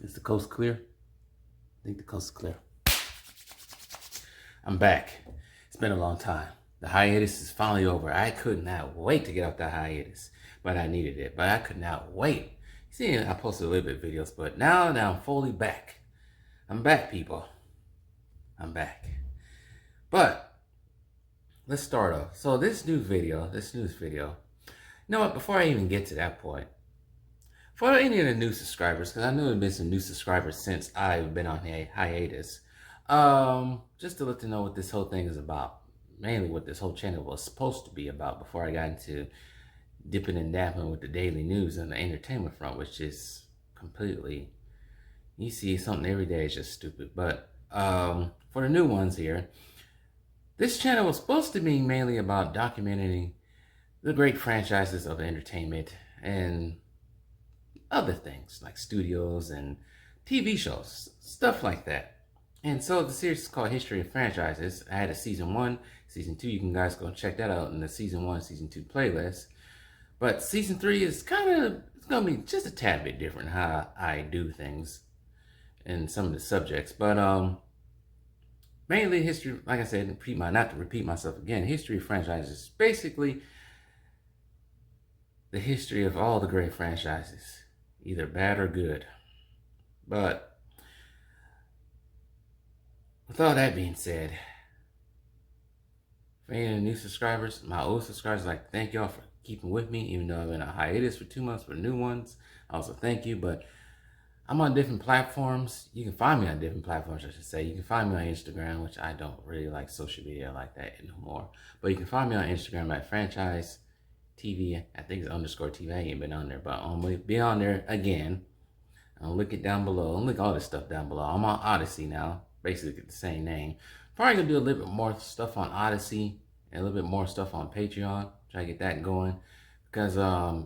Is the coast clear? I think the coast is clear. I'm back. It's been a long time. The hiatus is finally over. I could not wait to get off the hiatus, but I needed it. But I could not wait. See, I posted a little bit of videos, but now I'm fully back. I'm back, people. I'm back. But let's start off. So this news video. You know what? Before I even get to that point, for any of the new subscribers, because I know there's been some new subscribers since I've been on a hiatus, just to let you know what this whole thing is about. Mainly what this whole channel was supposed to be about before I got into dipping and dabbing with the daily news and the entertainment front, which is completely, you see something every day is just stupid. But for the new ones here, this channel was supposed to be mainly about documenting the great franchises of entertainment and other things like studios and TV shows, stuff like that. And so the series is called History of Franchises. I had a season 1, season 2. You can guys go check that out in the season 1, season 2 playlist. But season 3 is it's gonna be just a tad bit different how I do things in some of the subjects. But mainly history, like I said, not to repeat myself again, History of Franchises is basically the history of all the great franchises, either bad or good. But with all that being said, for any of the new subscribers, my old subscribers, I'd like to thank y'all for keeping with me, even though I've been on a hiatus for 2 months for new ones. I also thank you, but I'm on different platforms. You can find me on different platforms, I should say. You can find me on Instagram, which I don't really like social media like that anymore. But you can find me on Instagram at franchise TV. I think it's _TV. I ain't been on there, but I'm gonna be on there again. I'll link it down below. I'll link all this stuff down below. I'm on Odysee now, basically the same name. Probably gonna do a little bit more stuff on Odysee and a little bit more stuff on Patreon. Try to get that going. Because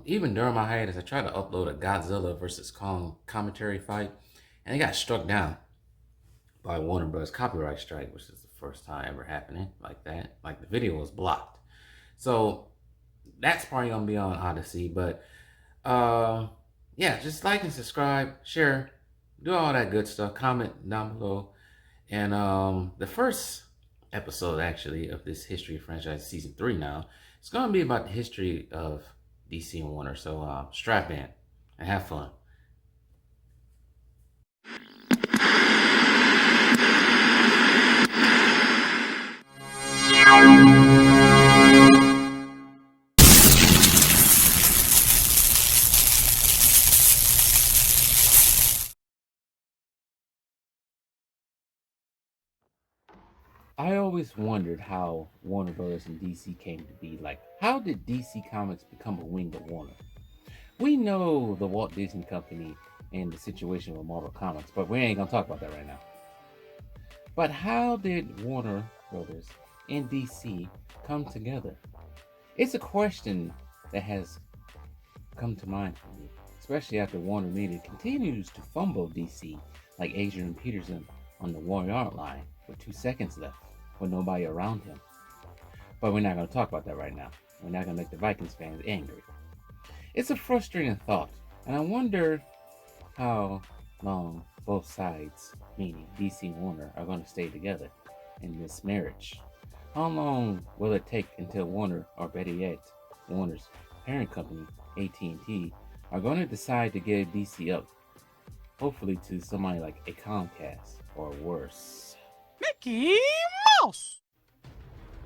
even during my hiatus, I tried to upload a Godzilla versus Kong commentary fight, and it got struck down by Warner Bros. Copyright strike, which is the first time ever happening like that. Like the video was blocked. So that's probably gonna be on Odysee. But yeah, just like and subscribe, share, do all that good stuff. Comment down below. And the first episode actually of this History of Franchise season 3 now, it's gonna be about the history of DC and Warner. So strap in and have fun. I always wondered how Warner Bros. And DC came to be. Like, how did DC Comics become a wing of Warner? We know the Walt Disney Company and the situation with Marvel Comics, but we ain't gonna talk about that right now. But how did Warner Brothers and DC come together? It's a question that has come to mind for me, especially after Warner Media continues to fumble DC like Adrian Peterson on the Warner Art line with 2 seconds left with nobody around him. But we're not going to talk about that right now. We're not going to make the Vikings fans angry. It's a frustrating thought, and I wonder how long both sides, meaning DC and Warner, are going to stay together in this marriage. How long will it take until Warner, or better yet, Warner's parent company, AT&T, are going to decide to give DC up, hopefully to somebody like a Comcast or worse? Mickey Mouse!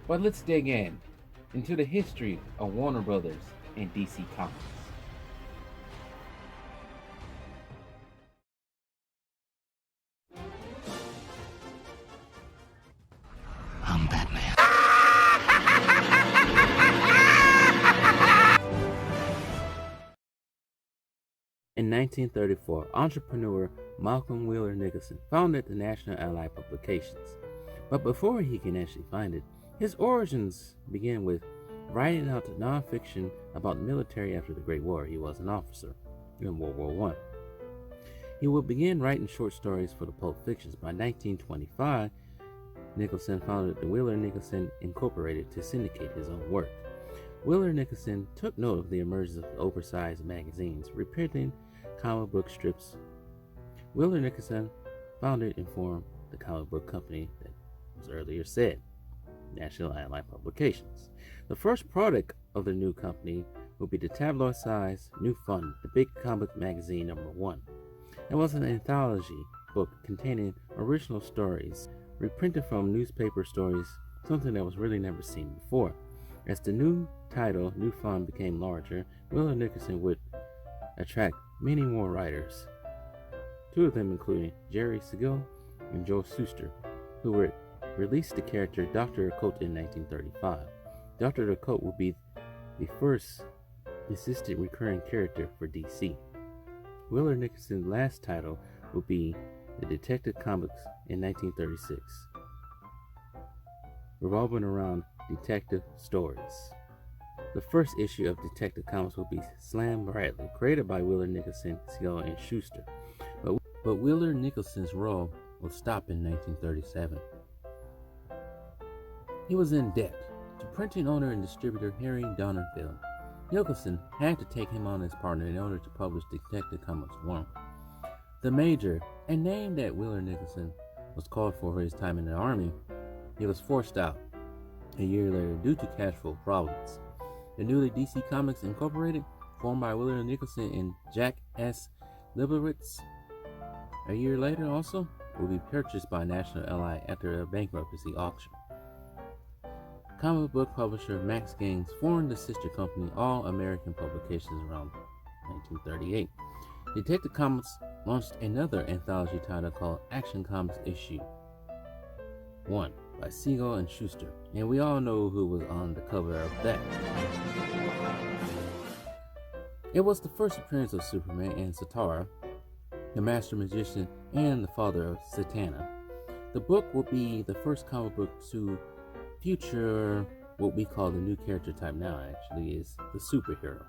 But let's dig into the history of Warner Brothers and DC Comics. I'm Batman. In 1934, entrepreneur Malcolm Wheeler Nicholson founded the National Allied Publications. But before he can actually find it, his origins began with writing out nonfiction about the military after the Great War. He was an officer in World War I. He would begin writing short stories for the Pulp Fictions. By 1925, Nicholson founded the Wheeler Nicholson Incorporated to syndicate his own work. Wheeler Nicholson took note of the emergence of oversized magazines, reprinting comic book strips Willard Nicholson founded and formed the comic book company that was earlier said, National Allied Publications. The first product of the new company will be the tabloid-sized New Fun, the Big Comic Magazine #1. It was an anthology book containing original stories, reprinted from newspaper stories, something that was really never seen before. As the new title, New Fun, became larger, Willard Nicholson would attract many more writers, two of them including Jerry Siegel and Joe Shuster, who would release the character Dr. Occult in 1935. Dr. Occult will be the first consistent recurring character for DC. Willard Nicholson's last title will be the Detective Comics in 1936, revolving around detective stories. The first issue of Detective Comics will be Slam Bradley, created by Willard Nicholson, Siegel, and Shuster. But Willard Nicholson's role will stop in 1937. He was in debt to printing owner and distributor Harry Donnerfield. Nicholson had to take him on as partner in order to publish Detective Comics 1. The major, a name that Willard Nicholson was called for his time in the Army, he was forced out a year later due to cash flow problems. The newly DC Comics Incorporated, formed by Willard Nicholson and Jack S. Liebowitz, a year later also, will be purchased by National Allied after a bankruptcy auction. Comic book publisher Max Gaines formed the sister company All American Publications around 1938. Detective Comics launched another anthology title called Action Comics Issue 1 by Siegel and Shuster, and we all know who was on the cover of that. It was the first appearance of Superman and Satara, the Master Magician and the father of Satana. The book will be the first comic book to feature what we call the new character type now, actually, is the superhero.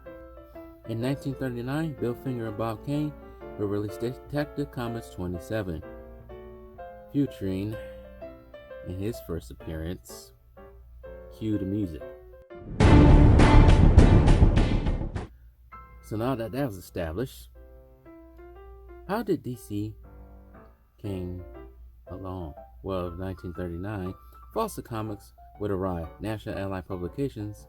In 1939, Bill Finger and Bob Kane will release Detective Comics 27, featuring, in his first appearance, cue the music. So now that was established, how did DC came along? Well, in 1939, Fawcett Comics would arrive. National Allied Publications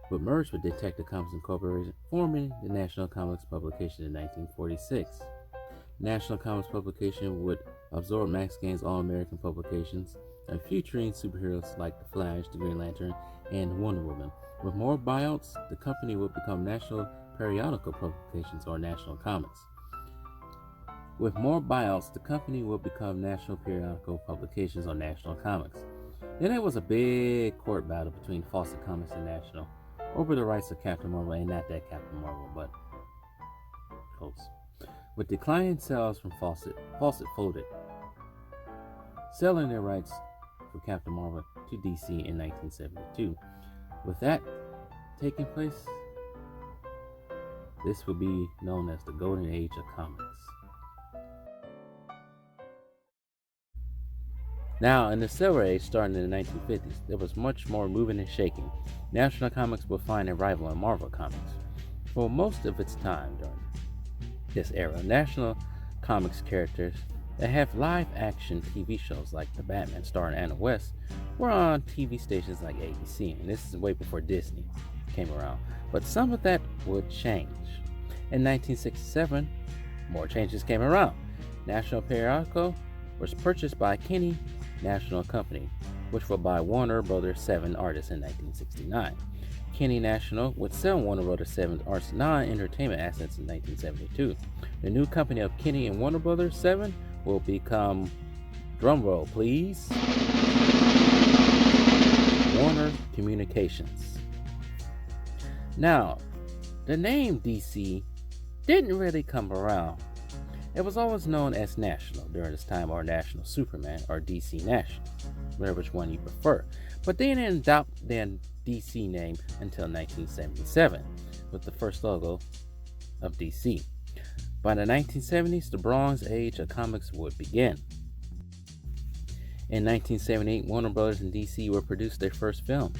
would merge with Detective Comics Incorporated, forming the National Comics Publication in 1946. National Comics Publication would absorb Max Gaines' All-American Publications, and featuring superheroes like The Flash, The Green Lantern, and Wonder Woman. With more buyouts, the company would become National Periodical Publications, or National Comics. With more buyouts, the company will become National Periodical Publications, or National Comics. Then there was a big court battle between Fawcett Comics and National over the rights of Captain Marvel, and not that Captain Marvel, but close. With declining sales from Fawcett folded, selling their rights for Captain Marvel to DC in 1972. With that taking place, this will be known as the Golden Age of Comics. Now, in the Silver Age, starting in the 1950s, there was much more moving and shaking. National Comics would find a rival in Marvel Comics. For most of its time during this era, National Comics characters that have live-action TV shows like The Batman starring Anna West were on TV stations like ABC, and this is way before Disney came around. But some of that would change. In 1967, more changes came around. National Periodical was purchased by Kinney National Company, which would buy Warner Brothers 7 artists in 1969. Kinney National would sell Warner Brothers 7 artists non-entertainment assets in 1972. The new company of Kinney and Warner Brothers 7 will become, drumroll please, Warner Communications. Now, the name DC didn't really come around. It was always known as National during this time, or National Superman, or DC National, which one you prefer. But they didn't adopt the DC name until 1977, with the first logo of DC. By the 1970s, the Bronze Age of comics would begin. In 1978, Warner Brothers and DC would produce their first film,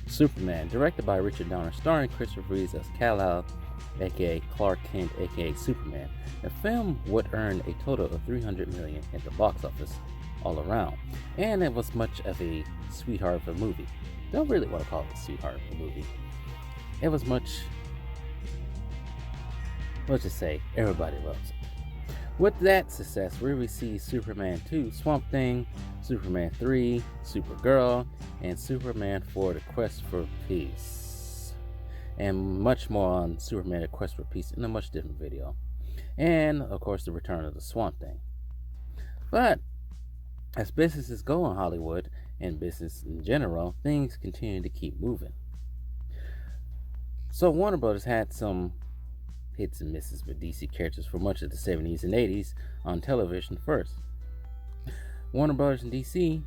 Superman, directed by Richard Donner, starring Christopher Reeves as Kal-El aka Clark Kent, aka Superman. The film would earn a total of $300 million at the box office all around, and it was much of a sweetheart of a movie. Don't really want to call it a sweetheart of a movie. It was much, let's just say, everybody loves it. With that success, we received Superman 2, Swamp Thing, Superman 3, Supergirl, and Superman 4, The Quest for Peace. And much more on Superman, The Quest for Peace in a much different video. And, of course, the return of the Swamp Thing. But, as businesses go in Hollywood, and business in general, things continue to keep moving. So Warner Brothers had some hits and misses with DC characters for much of the 70s and 80s on television first. Warner Brothers and DC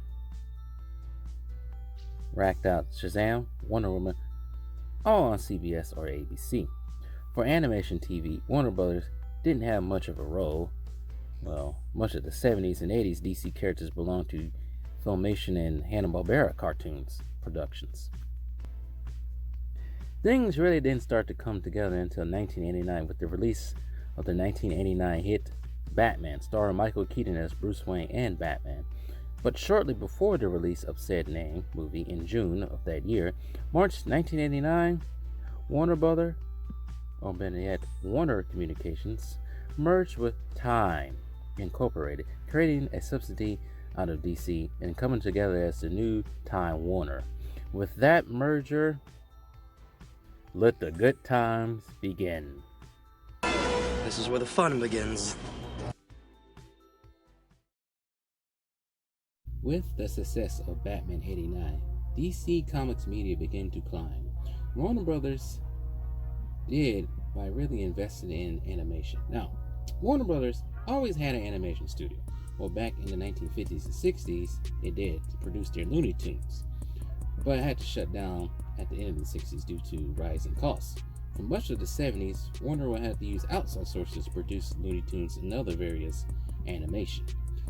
racked out Shazam, Wonder Woman, all on CBS or ABC. For animation TV, Warner Brothers didn't have much of a role. Well, much of the 70s and 80s DC characters belonged to Filmation and Hanna-Barbera cartoons productions. Things really didn't start to come together until 1989 with the release of the 1989 hit Batman, starring Michael Keaton as Bruce Wayne and Batman. But shortly before the release of said name movie in June of that year, March 1989, Warner Brothers, or better yet, Warner Communications, merged with Time Incorporated, creating a subsidiary out of DC and coming together as the new Time Warner. With that merger, let the good times begin. This is where the fun begins. With the success of Batman 89, DC Comics media began to climb. Warner Brothers did by really investing in animation. Now, Warner Brothers always had an animation studio. Well, back in the 1950s and 60s, it did to produce their Looney Tunes, but it had to shut down at the end of the 60s due to rising costs. For much of the 70s, Warner would have to use outside sources to produce Looney Tunes and other various animation.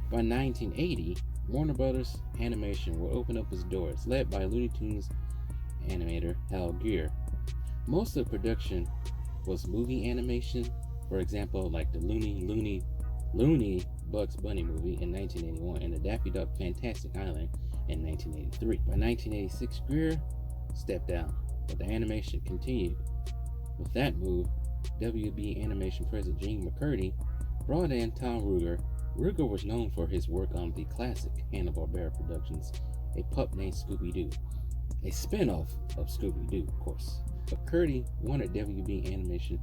By 1980, Warner Brothers Animation would open up its doors, led by Looney Tunes animator Al Gier. Most of the production was movie animation, for example, like the Looney Bugs Bunny movie in 1981 and the Daffy Duck Fantastic Island in 1983. By 1986, Greer stepped down, but the animation continued. With that move, WB Animation President Gene McCurdy brought in Tom Ruegger. Ruegger was known for his work on the classic Hanna-Barbera productions, A Pup Named Scooby-Doo, a spin-off of Scooby-Doo, of course. McCurdy wanted WB Animation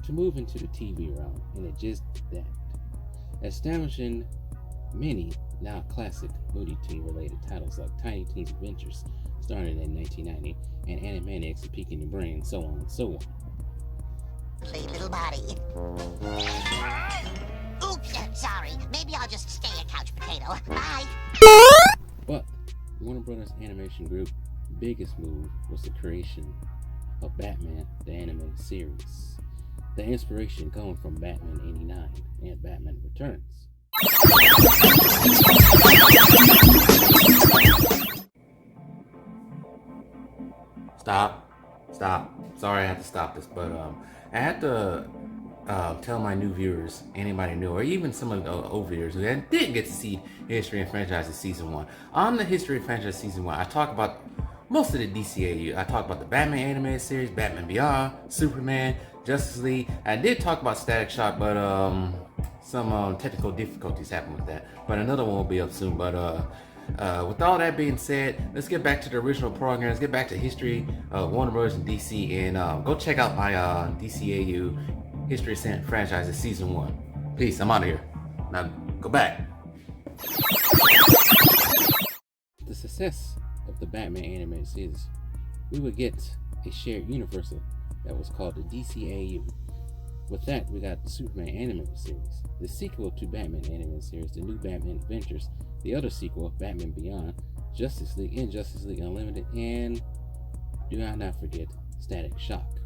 to move into the TV realm, and it just that, establishing many now classic Looney Tunes related titles like Tiny Toons Adventures, starting in 1990, and Animaniacs and Peeking the Brain, so on and so on. Play little body. Oops, sorry. Maybe I'll just stay a couch potato. Bye. But Warner Brothers Animation Group biggest move was the creation of Batman the Animated Series. The inspiration coming from Batman 89 and Batman Returns. Stop. Sorry I had to stop this, but I had to tell my new viewers, anybody new, or even some of the old viewers who didn't get to see History and Franchises Season 1. On the History and Franchise Season 1, I talk about most of the DCEU. I talk about the Batman Animated Series, Batman Beyond, Superman, Justice League. I did talk about Static Shock, but some technical difficulties happened with that. But another one will be up soon. But with all that being said, let's get back to the original program. Let's get back to history of Warner Bros. And DC, and go check out my DCEU History and Franchises Season 1. Peace, I'm out of here. Now, go back. The success of the Batman animated series, we would get a shared universe that was called the DCEU. With that, we got the Superman animated series, the sequel to Batman animated series, the new Batman Adventures, the other sequel, Batman Beyond, Justice League and Justice League Unlimited, and do not forget Static Shock.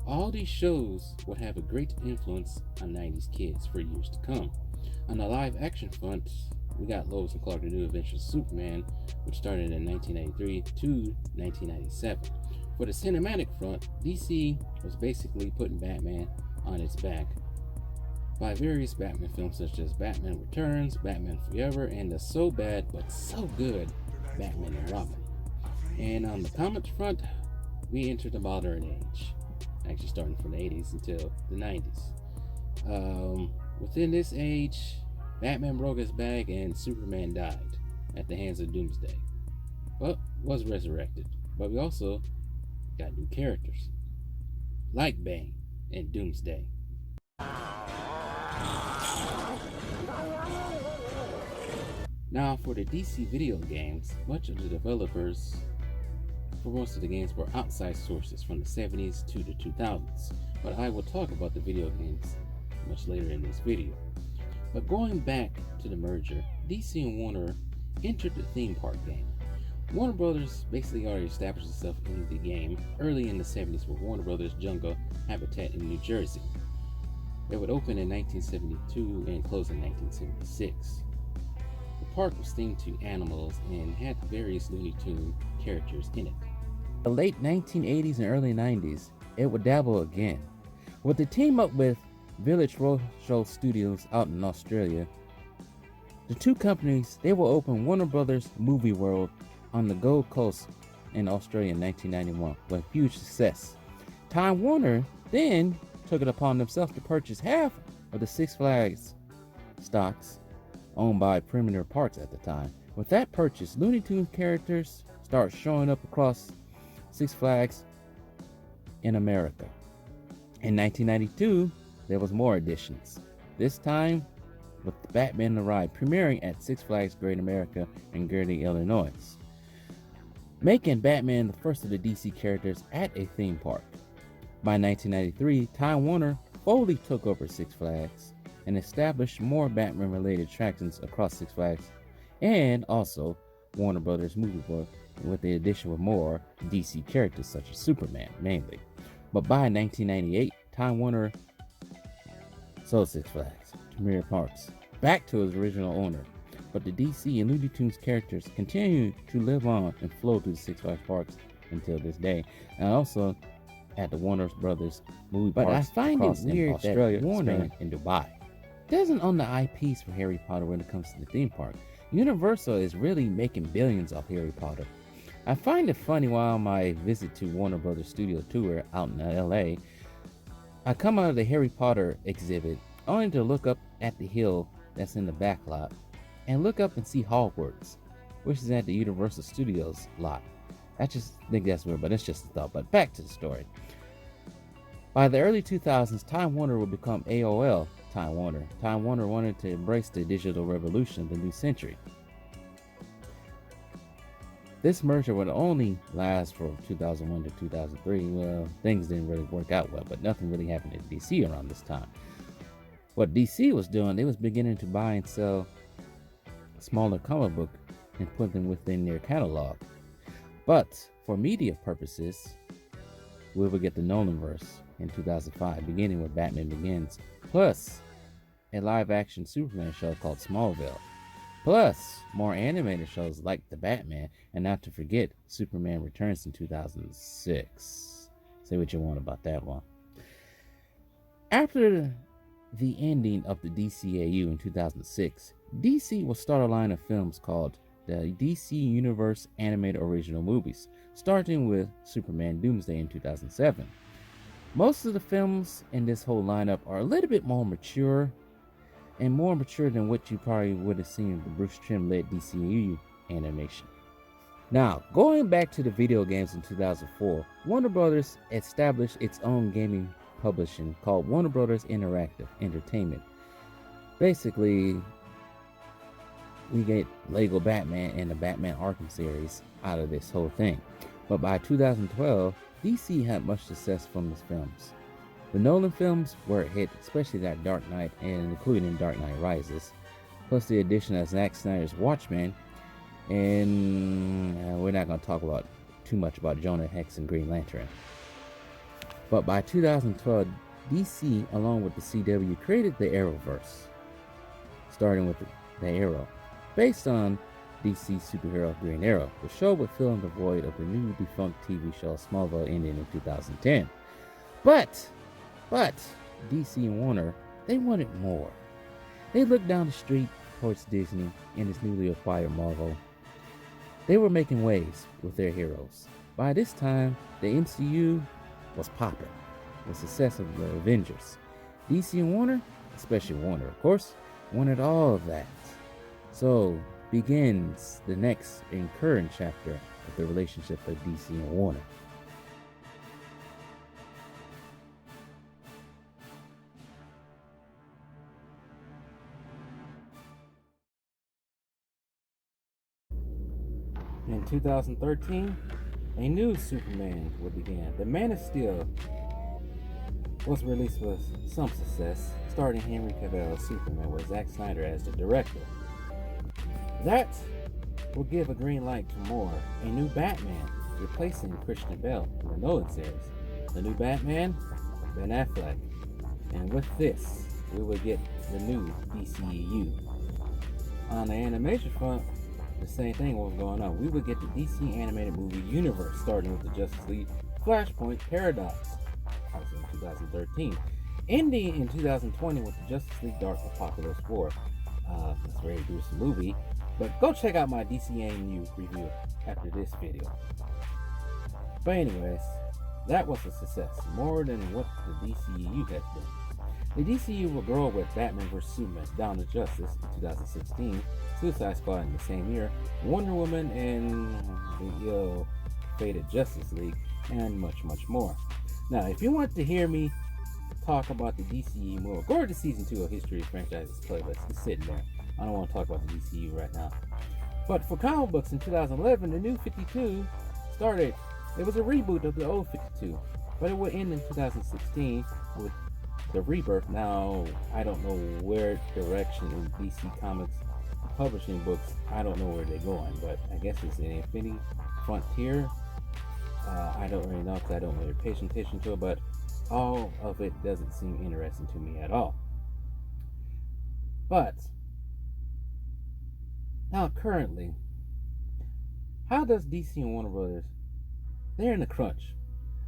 All these shows would have a great influence on 90s kids for years to come. On the live action front, we got Lois and Clark: The New Adventures of Superman, which started in 1993 to 1997. For the cinematic front, DC was basically putting Batman on its back by various Batman films such as Batman Returns, Batman Forever, and the so bad but so good Batman and Robin. And on the comics front, we entered the modern age, actually starting from the 80s until the 90s. Within this age, Batman broke his back and Superman died at the hands of Doomsday, but was resurrected. But we also got new characters like Bane and Doomsday. Now for the DC video games, much of the developers for most of the games were outside sources from the 70s to the 2000s, but I will talk about the video games much later in this video. But going back to the merger, DC and Warner entered the theme park game. Warner Brothers basically already established itself in the game early in the 70s with Warner Brothers Jungle Habitat in New Jersey. It would open in 1972 and close in 1976. The park was themed to animals and had various Looney Tunes characters in it. In the late 1980s and early 90s, it would dabble again. With the team up with Village Roadshow Studios out in Australia, the two companies, they will open Warner Brothers Movie World on the Gold Coast in Australia in 1991 with huge success. Time Warner then took it upon themselves to purchase half of the Six Flags stocks owned by Perimeter Parks at the time. With that purchase, Looney Tunes characters start showing up across Six Flags in America. In 1992, there was more additions, this time with Batman the Ride premiering at Six Flags Great America in Gurnee, Illinois, making Batman the first of the DC characters at a theme park. By 1993, Time Warner fully took over Six Flags and established more Batman-related attractions across Six Flags, and also Warner Brothers Movie World, with the addition of more DC characters such as Superman, mainly. But by 1998, Time Warner sold Six Flags to Perimeter Parks back to its original owner. But the DC and Looney Tunes characters continue to live on and flow through the Six Flags parks until this day, and also at the Warner Brothers movie parks. But I find it weird Australia, that Warner Spain, and Dubai doesn't own the IPs for Harry Potter when it comes to the theme park. Universal is really making billions off Harry Potter. I find it funny while on my visit to Warner Brothers Studio Tour out in LA, I come out of the Harry Potter exhibit only to look up at the hill that's in the back lot and look up and see Hogwarts, which is at the Universal Studios lot. I just think that's weird, but it's just a thought. But back to the story. By the early 2000s, Time Warner would become AOL Time Warner. Time Warner wanted to embrace the digital revolution of the new century. This merger would only last from 2001 to 2003. Well, things didn't really work out well, but nothing really happened in DC around this time. What DC was doing, they was beginning to buy and sell smaller comic book and put them within their catalog. But for media purposes, we will get the Nolanverse in 2005, beginning with Batman Begins, plus a live-action Superman show called Smallville, plus more animated shows like The Batman, and not to forget Superman Returns in 2006. Say what you want about that one. After the ending of the DCEU in 2006, DC will start a line of films called the DC Universe Animated Original Movies, starting with Superman Doomsday in 2007. Most of the films in this whole lineup are a little bit more mature, and more mature than what you probably would have seen in the Bruce Timm-led DCEU animation. Now, going back to the video games in 2004, Warner Brothers established its own gaming publishing called Warner Brothers Interactive Entertainment. Basically, we get Lego Batman and the Batman Arkham series out of this whole thing. But by 2012, DC had much success from its films. The Nolan films were a hit, especially that Dark Knight, and including Dark Knight Rises, plus the addition of Zack Snyder's Watchmen, and we're not going to talk about too much about Jonah Hex and Green Lantern. But by 2012, DC, along with the CW, created the Arrowverse, starting with the Arrow, based on DC superhero Green Arrow. The show would fill in the void of the new defunct TV show Smallville ending in 2010. But DC and Warner, they wanted more. They looked down the street towards Disney and its newly acquired Marvel. They were making waves with their heroes. By this time, the MCU was popping with the success of the Avengers. DC and Warner, especially Warner of course, wanted all of that. So begins the next and current chapter of the relationship of DC and Warner. In 2013, a new Superman would begin. The Man of Steel was released with some success, starring Henry Cavill as Superman with Zack Snyder as the director. That will give a green light to more. A new Batman, replacing Christian Bale in the Nolan series. The new Batman, Ben Affleck. And with this, we will get the new DCEU. On the animation front, the same thing was going on. We would get the DC animated movie universe, starting with the Justice League Flashpoint Paradox. That was in 2013. Ending in 2020 with the Justice League Dark Apocalypse War. It's a very gruesome movie, but go check out my DCEU review after this video. But anyways, that was a success, more than what the DCEU has been. The DCEU will grow with Batman vs. Superman, Dawn of Justice in 2016, Suicide Squad in the same year, Wonder Woman and the ill-fated Justice League, and much, much more. Now, if you want to hear me talk about the DCEU more, go to Season 2 of History of Franchises Playlist. It's sitting there. I don't want to talk about the DCEU right now. But for comic books in 2011, the new 52 started. It was a reboot of the old 52, but it would end in 2016 with the rebirth. Now, I don't know where direction in DC Comics publishing books. I don't know where they're going, but I guess it's an Infinity Frontier. I don't really know because I don't really pay attention to it, but all of it doesn't seem interesting to me at all. But now currently, how does DC and Warner Brothers, they're in a crunch.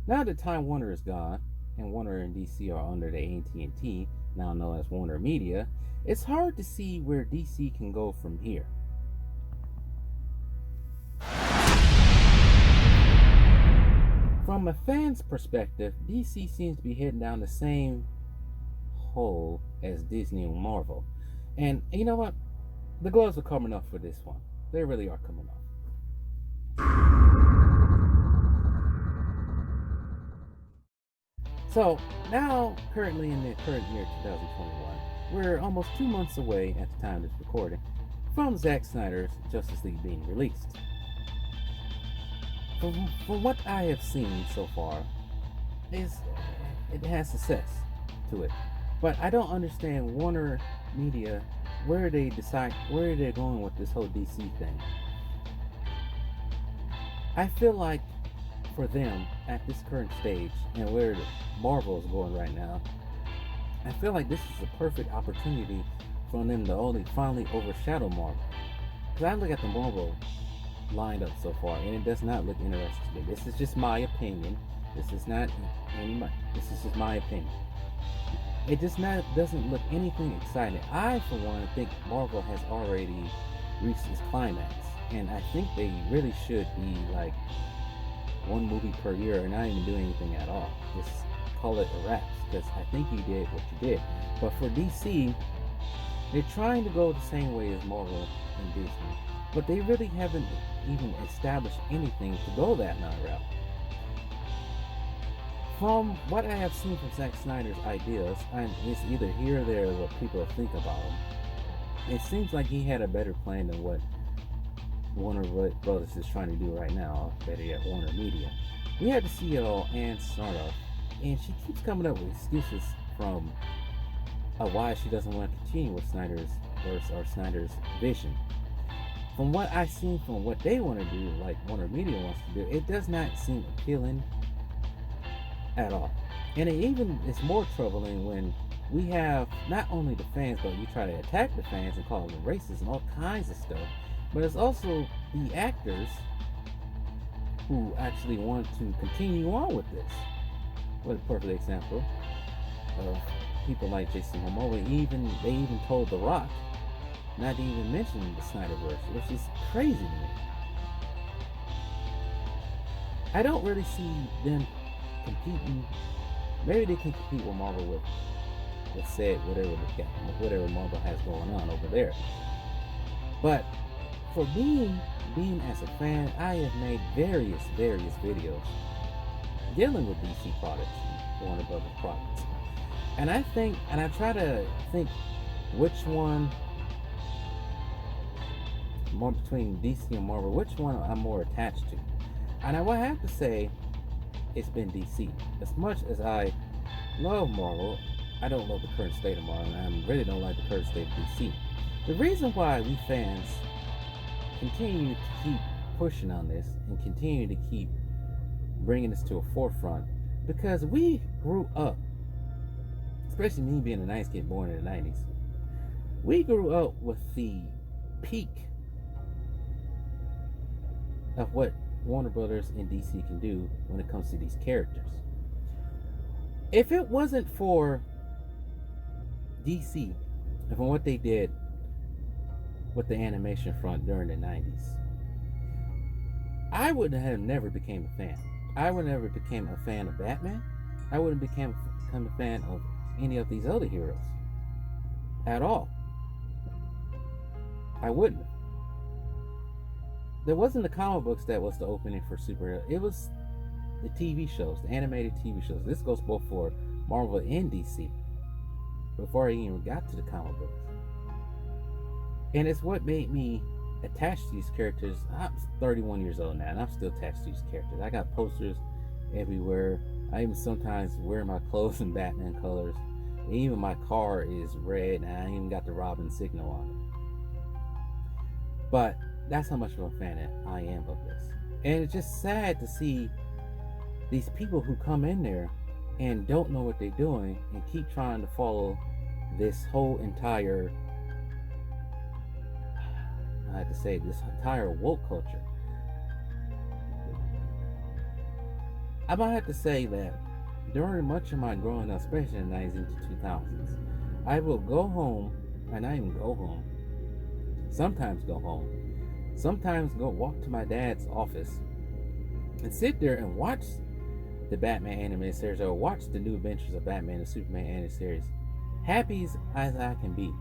Now that Time Warner is gone, and Warner and DC are under the AT&T, now known as Warner Media, it's hard to see where DC can go from here. From a fan's perspective, DC seems to be heading down the same hole as Disney and Marvel. And you know what? The gloves are coming off for this one. They really are coming off. So now, currently in the current year 2021, we're almost 2 months away at the time of this recording from Zack Snyder's Justice League being released. From what I have seen so far, it has success to it. But I don't understand Warner Media, where they're going with this whole DC thing. I feel like for them at this current stage and where Marvel is going right now, I feel like this is a perfect opportunity for them to finally overshadow Marvel. Because I look at the Marvel lined up so far and it does not look interesting to me. This is just my opinion. This is just my opinion. It doesn't look anything exciting. I, for one, think Marvel has already reached its climax, and I think they really should be like one movie per year or not even doing anything at all. Just call it a wrap, because I think you did what you did. But for DC, they're trying to go the same way as Marvel and Disney, but they really haven't even established anything to go that route. From what I have seen from Zack Snyder's ideas, and it's either here or there what people think about him, it seems like he had a better plan than what Warner Brothers is trying to do right now, better yet, Warner Media. We had the CEO, Ann Sarnoff, and she keeps coming up with excuses from why she doesn't want to continue with Snyder's verse or Snyder's vision. From what I've seen from what they want to do, like Warner Media wants to do, it does not seem appealing at all. And it's more troubling when we have not only the fans, but you try to attack the fans and call them racist and all kinds of stuff. but it's also the actors who actually want to continue on with this. What a perfect example of people like Jason Momoa. They even told The Rock not to even mention the Snyderverse, which is crazy to me. I don't really see them competing. Maybe they can compete with Marvel with, let's say, whatever Marvel has going on over there. But for me, being as a fan, I have made various videos dealing with DC products and Warner Brothers products. And I try to think which one, more between DC and Marvel, which one I'm more attached to. And I would have to say it's been DC. As much as I love Marvel, I don't love the current state of Marvel, and I really don't like the current state of DC. The reason why we fans continue to keep pushing on this and continue to keep bringing this to a forefront, because we grew up, especially me being a nice kid born in the 90s, we grew up with the peak of what Warner Brothers and DC can do when it comes to these characters. If it wasn't for DC and from what they did with the animation front during the 90s, I would have never became a fan. I would never became a fan of Batman. I wouldn't become a fan of any of these other heroes at all. I wouldn't. There wasn't the comic books that was the opening for superhero. It was the TV shows, the animated TV shows. This goes both for Marvel and DC. Before I even got to the comic books. And it's what made me attached to these characters. I'm 31 years old now, and I'm still attached to these characters. I got posters everywhere. I even sometimes wear my clothes in Batman colors. And even my car is red, and I even got the Robin signal on it. But that's how much of a fan I am of this. And it's just sad to see these people who come in there and don't know what they're doing and keep trying to follow this whole entire, I have to say, this entire woke culture. I might have to say that during much of my growing up, especially in the 90s into 2000s, I will go home, and I even go home, sometimes go home, sometimes go walk to my dad's office and sit there and watch the Batman animated series or watch the new adventures of Batman and Superman animated series. Happy as I can be.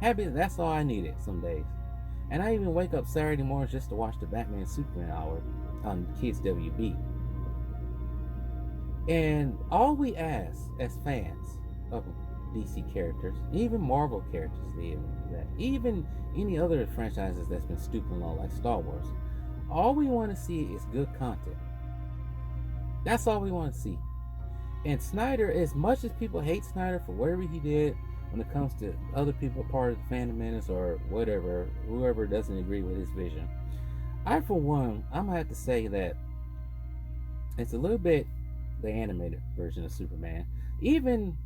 Happy, that's all I needed some days. And I even wake up Saturday mornings just to watch the Batman and Superman hour on Kids WB. And all we ask as fans of DC characters, even Marvel characters, even any other franchises that's been stooping low, like Star Wars, all we want to see is good content. That's all we want to see. And Snyder, as much as people hate Snyder for whatever he did when it comes to other people part of the Phantom Menace or whatever, whoever doesn't agree with his vision, I, for one, I'm going to have to say that it's a little bit the animated version of Superman. Even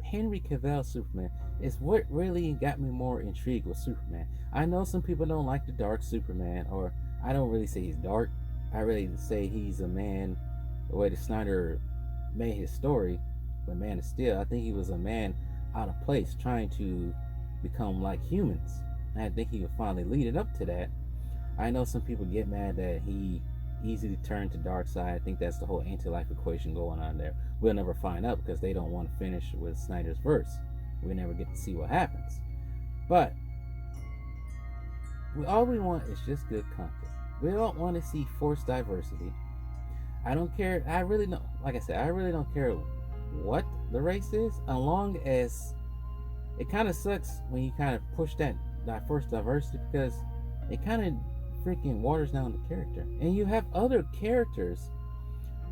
Henry Cavill's Superman is what really got me more intrigued with Superman. I know some people don't like the dark Superman, or I don't really say he's dark. I really say he's a man, the way that Snyder made his story, but Man of Steel, I think he was a man out of place trying to become like humans. And I think he would finally lead it up to that. I know some people get mad that he easily turned to dark side. I think that's the whole anti-life equation going on there. We'll never find out because they don't want to finish with Snyder's verse. We never get to see what happens. But all we want is just good content. We don't want to see forced diversity. I don't care. I really don't. Like I said, I really don't care what the race is, as long as it kind of sucks when you kind of push that forced diversity, because it kind of freaking waters down the character. And you have other characters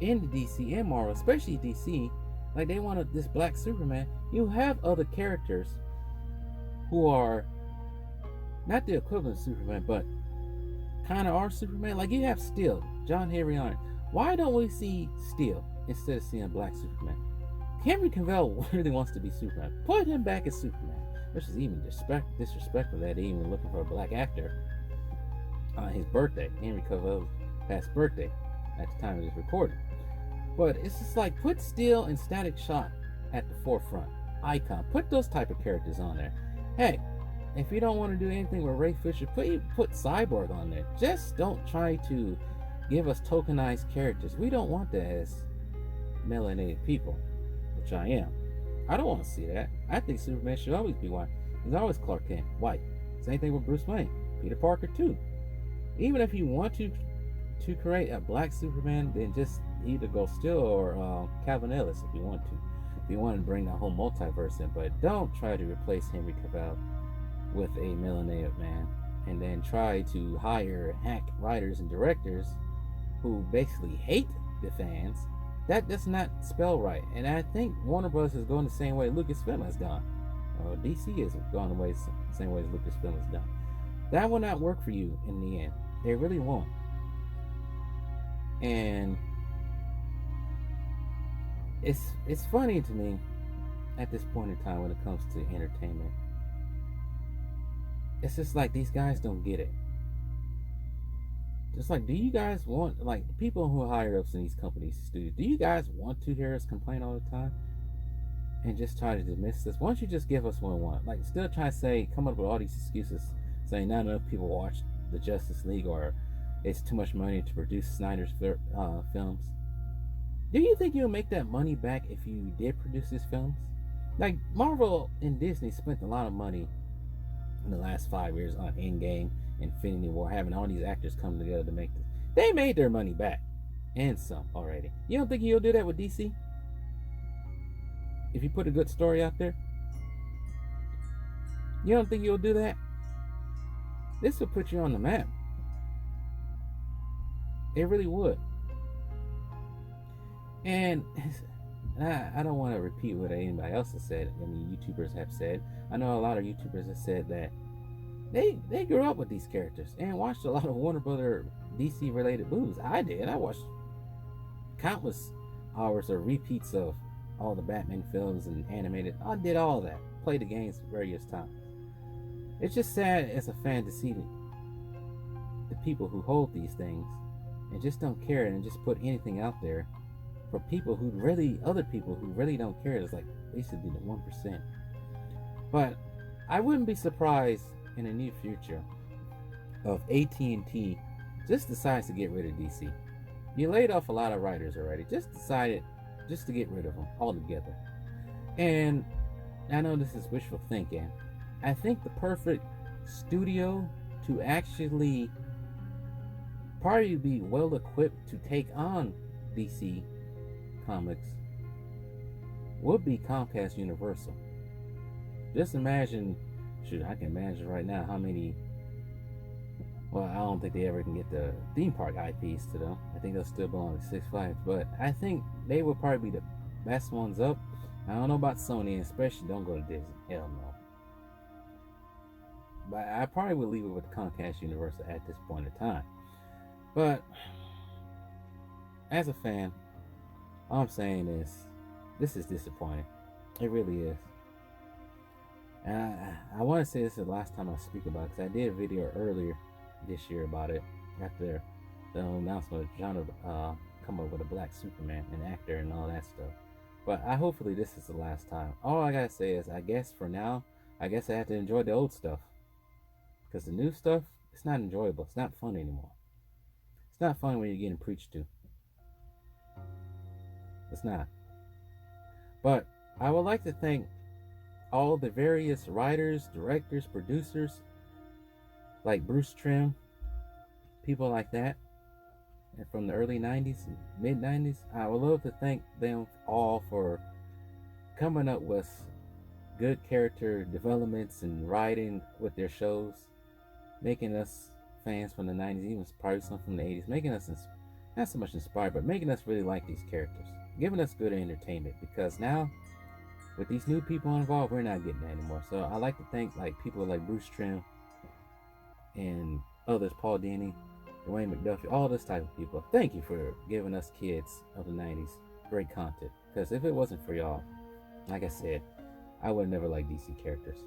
in the DC and Marvel, especially DC, like they wanted this black Superman. You have other characters who are not the equivalent of Superman, but kind of are Superman. Like you have Steel, John Henry Iron. Why don't we see Steel instead of seeing black Superman? Henry Cavill really wants to be Superman. Put him back as Superman, which is even disrespectful that they even looking for a black actor. on his birthday, Henry Cavill's past birthday, at the time of this recording. But it's just like, put Steel and Static Shock at the forefront. Icon. Put those type of characters on there. Hey, if you don't want to do anything with Ray Fisher, put Cyborg on there. Just don't try to give us tokenized characters. We don't want that as melanated people, which I am. I don't want to see that. I think Superman should always be white. He's always Clark Kent, white. Same thing with Bruce Wayne, Peter Parker too. Even if you want to create a black Superman, then just either go Steel or Calvin Ellis if you want to. If you want to bring that whole multiverse in, but don't try to replace Henry Cavill with a melanated man, and then try to hire hack writers and directors who basically hate the fans. That does not spell right. And I think Warner Bros. Is going the same way Lucasfilm has gone. DC is going the same way as Lucasfilm has done. That will not work for you in the end. It really won't. And it's funny to me at this point in time when it comes to entertainment. It's just like these guys don't get it. Just like, do you guys want, like, people who hire us in these companies, studios, do you guys want to hear us complain all the time and just try to dismiss this? Why don't you just give us what we want? Like, still try to say, come up with all these excuses, saying not enough people watch the Justice League, or it's too much money to produce Snyder's films. Do you think you'll make that money back if you did produce these films? Like, Marvel and Disney spent a lot of money in the last 5 years on Endgame, Infinity War, having all these actors come together to make this. They made their money back, and some already. You don't think you'll do that with DC? If you put a good story out there? You don't think you'll do that? This would put you on the map. It really would. And I don't want to repeat what anybody else has said. I mean, YouTubers have said. I know a lot of YouTubers have said that they grew up with these characters and watched a lot of Warner Brother DC related movies. I did. I watched countless hours of repeats of all the Batman films and animated. I did all that. Played the games various times. It's just sad as a fan to see the people who hold these things and just don't care and just put anything out there for people who really, other people who really don't care. It's like basically the 1%. But I wouldn't be surprised in the near future of AT&T just decides to get rid of DC. You laid off a lot of writers already. Just decided just to get rid of them altogether. And I know this is wishful thinking. I think the perfect studio to actually probably be well equipped to take on DC Comics would be Comcast Universal. Just imagine, shoot, I can imagine right now how many, well, I don't think they ever can get the theme park IPs to them. I think they'll still belong to Six Flags, but I think they will probably be the best ones up. I don't know about Sony, and especially don't go to Disney. Hell no. But I probably would leave it with Comcast Universal at this point in time. But as a fan, all I'm saying is this is disappointing. It really is. And I want to say this is the last time I speak about it, because I did a video earlier this year about it after the announcement of John come up with a black Superman, an actor and all that stuff. But hopefully this is the last time. All I gotta say is, I guess for now, I guess I have to enjoy the old stuff, because the new stuff, it's not enjoyable. It's not fun anymore. It's not fun when you're getting preached to. It's not. But I would like to thank all the various writers, directors, producers, like Bruce Trim, people like that, and from the early 90s and mid 90s. I would love to thank them all for coming up with good character developments and writing with their shows, making us fans from the 90s, even probably some from the 80s, making us not so much inspired, but making us really like these characters, giving us good entertainment. Because now, with these new people involved, we're not getting that anymore. So I like to thank people like Bruce Trim and others, Paul Dini, Dwayne McDuffie, all this type of people. Thank you for giving us kids of the 90s great content. Because if it wasn't for y'all, like I said, I would never like DC characters.